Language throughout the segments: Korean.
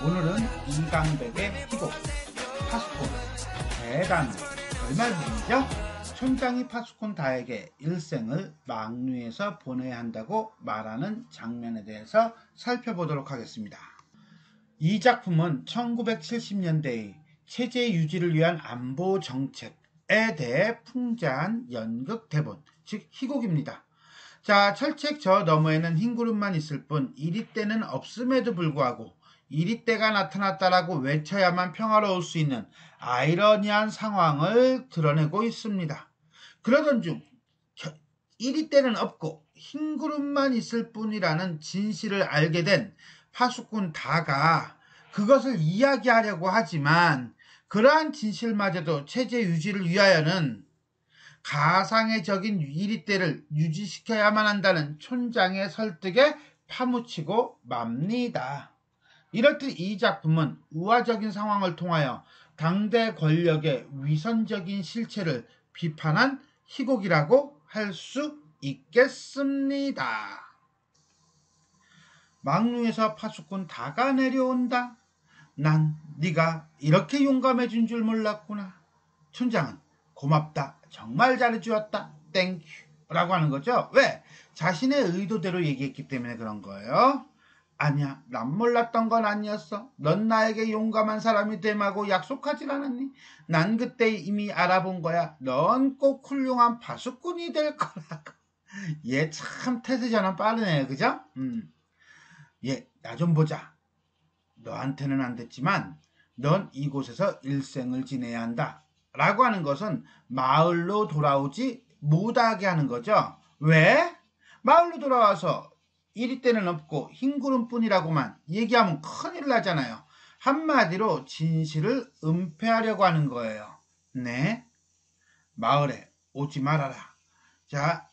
오늘은 이강백의 희곡 파수꾼 대단 얼마분이죠? 촌장이 파수꾼 다에게 일생을 망류에서 보내야 한다고 말하는 장면에 대해서 살펴보도록 하겠습니다. 이 작품은 1970년대의 체제 유지를 위한 안보 정책에 대해 풍자한 연극 대본, 즉 희곡입니다. 자, 철책 저 너머에는 흰 구름만 있을 뿐 이리떼는 없음에도 불구하고 이리떼가 나타났다라고 외쳐야만 평화로울 수 있는 아이러니한 상황을 드러내고 있습니다. 그러던 중 이리떼는 없고 흰 구름만 있을 뿐이라는 진실을 알게 된 파수꾼 다가 그것을 이야기하려고 하지만 그러한 진실마저도 체제 유지를 위하여는 가상의 적인 이리떼를 유지시켜야만 한다는 촌장의 설득에 파묻히고 맙니다. 이렇듯 이 작품은 우화적인 상황을 통하여 당대 권력의 위선적인 실체를 비판한 희곡이라고 할 수 있겠습니다. 망루에서 파수꾼 다가 내려온다. 난 네가 이렇게 용감해진 줄 몰랐구나. 촌장은 고맙다. 정말 잘해주었다. 땡큐 라고 하는 거죠. 왜? 자신의 의도대로 얘기했기 때문에 그런 거예요. 아니야, 난 몰랐던 건 아니었어. 넌 나에게 용감한 사람이 되마고 약속하질 않았니? 난 그때 이미 알아본 거야. 넌 꼭 훌륭한 파수꾼이 될 거라고. 얘 참 태세 전환 빠르네요. 그죠? 얘 나 좀 보자. 너한테는 안 됐지만 넌 이곳에서 일생을 지내야 한다. 라고 하는 것은 마을로 돌아오지 못하게 하는 거죠. 왜? 마을로 돌아와서 이리떼는 없고 흰구름뿐이라고만 얘기하면 큰일 나잖아요. 한마디로 진실을 은폐하려고 하는 거예요. 네, 마을에 오지 말아라. 자,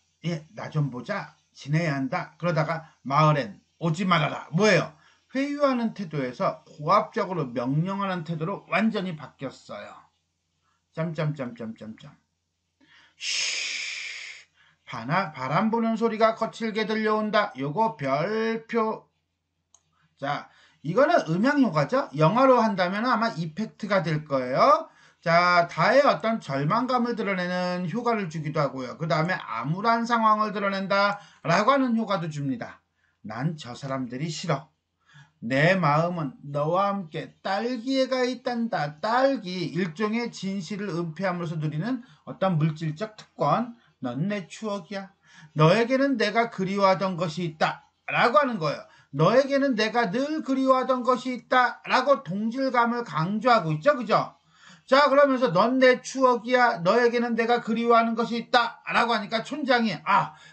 나 좀 보자. 지내야 한다. 그러다가 마을엔 오지 말아라. 뭐예요? 회유하는 태도에서 고압적으로 명령하는 태도로 완전히 바뀌었어요. 쉬, 바람 부는 소리가 거칠게 들려온다. 요거 별표. 자, 이거는 음향효과죠. 영화로 한다면 아마 이펙트가 될 거예요. 자, 다의 어떤 절망감을 드러내는 효과를 주기도 하고요. 그 다음에 암울한 상황을 드러낸다 라고 하는 효과도 줍니다. 난 저 사람들이 싫어. 내 마음은 너와 함께 딸기에 가 있단다. 딸기, 일종의 진실을 은폐함으로써 누리는 어떤 물질적 특권. 넌 내 추억이야. 너에게는 내가 그리워하던 것이 있다 라고 하는 거예요. 너에게는 내가 늘 그리워하던 것이 있다 라고 동질감을 강조하고 있죠. 그죠? 자, 그러면서 넌 내 추억이야. 너에게는 내가 그리워하는 것이 있다 라고 하니까 촌장이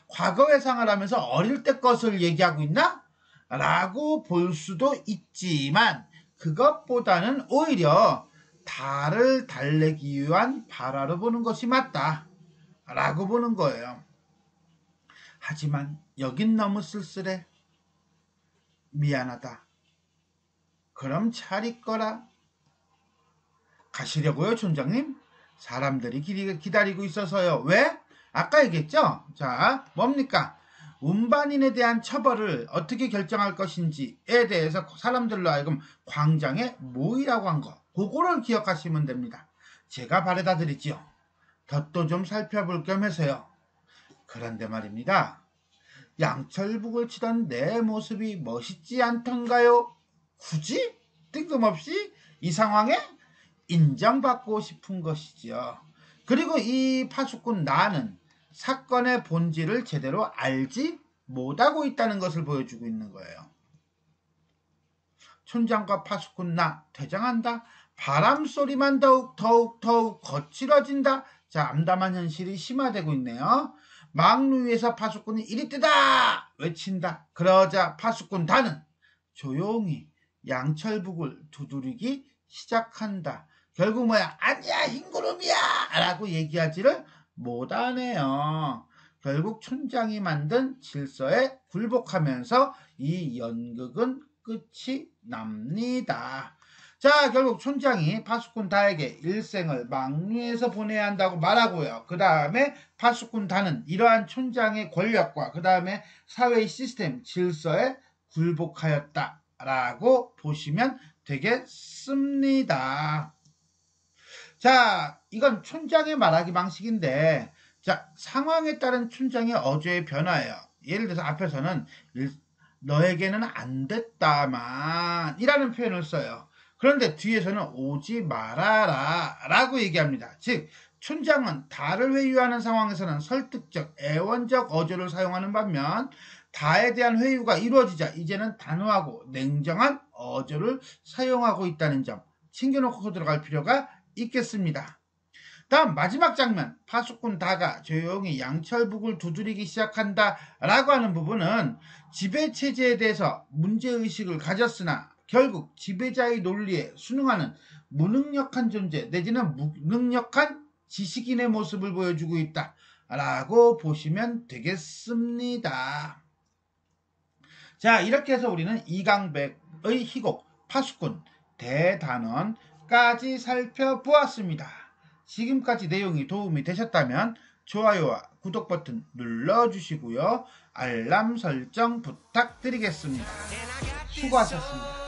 과거 회상을 하면서 어릴 때 것을 얘기하고 있나? 라고 볼 수도 있지만 그것보다는 오히려 달을 달래기 위한 발화로 보는 것이 맞다 라고 보는 거예요. 하지만 여긴 너무 쓸쓸해. 미안하다. 그럼 잘 있거라. 가시려고요, 촌장님? 사람들이 기다리고 있어서요. 왜? 아까 얘기했죠? 자, 뭡니까? 운반인에 대한 처벌을 어떻게 결정할 것인지에 대해서 사람들로 하여금 광장에 모이라고 한 거. 그거를 기억하시면 됩니다. 제가 바래다 드리지요. 덧도 좀 살펴볼 겸 해서요. 그런데 말입니다. 양철북을 치던 내 모습이 멋있지 않던가요? 굳이? 뜬금없이 이 상황에 인정받고 싶은 것이지요. 그리고 이 파수꾼 나는 사건의 본질을 제대로 알지 못하고 있다는 것을 보여주고 있는 거예요. 촌장과 파수꾼 나 퇴장한다. 바람소리만 더욱 거칠어진다. 자, 암담한 현실이 심화되고 있네요. 망루 위에서 파수꾼이 이리떼다 외친다. 그러자 파수꾼 다는 조용히 양철북을 두드리기 시작한다. 결국 뭐야? 아니야, 흰구름이야 라고 얘기하지를 못하네요. 결국 촌장이 만든 질서에 굴복하면서 이 연극은 끝이 납니다. 자, 결국 촌장이 파수꾼 다에게 일생을 망류에서 보내야 한다고 말하고요. 그 다음에 파수꾼 다는 이러한 촌장의 권력과 그 다음에 사회의 시스템, 질서에 굴복하였다 라고 보시면 되겠습니다. 자, 이건 촌장의 말하기 방식인데, 자, 상황에 따른 촌장의 어조의 변화예요. 예를 들어서 앞에서는 너에게는 안 됐다만 이라는 표현을 써요. 그런데 뒤에서는 오지 말아라 라고 얘기합니다. 즉 촌장은 다를 회유하는 상황에서는 설득적, 애원적 어조를 사용하는 반면 다에 대한 회유가 이루어지자 이제는 단호하고 냉정한 어조를 사용하고 있다는 점 챙겨놓고 들어갈 필요가 있겠습니다. 다음 마지막 장면, 파수꾼 다가 조용히 양철북을 두드리기 시작한다 라고 하는 부분은 지배체제에 대해서 문제의식을 가졌으나 결국 지배자의 논리에 순응하는 무능력한 존재 내지는 무능력한 지식인의 모습을 보여주고 있다 라고 보시면 되겠습니다. 자, 이렇게 해서 우리는 이강백의 희곡 파수꾼 대단원까지 살펴보았습니다. 지금까지 내용이 도움이 되셨다면 좋아요와 구독 버튼 눌러주시고요. 알람 설정 부탁드리겠습니다. 수고하셨습니다.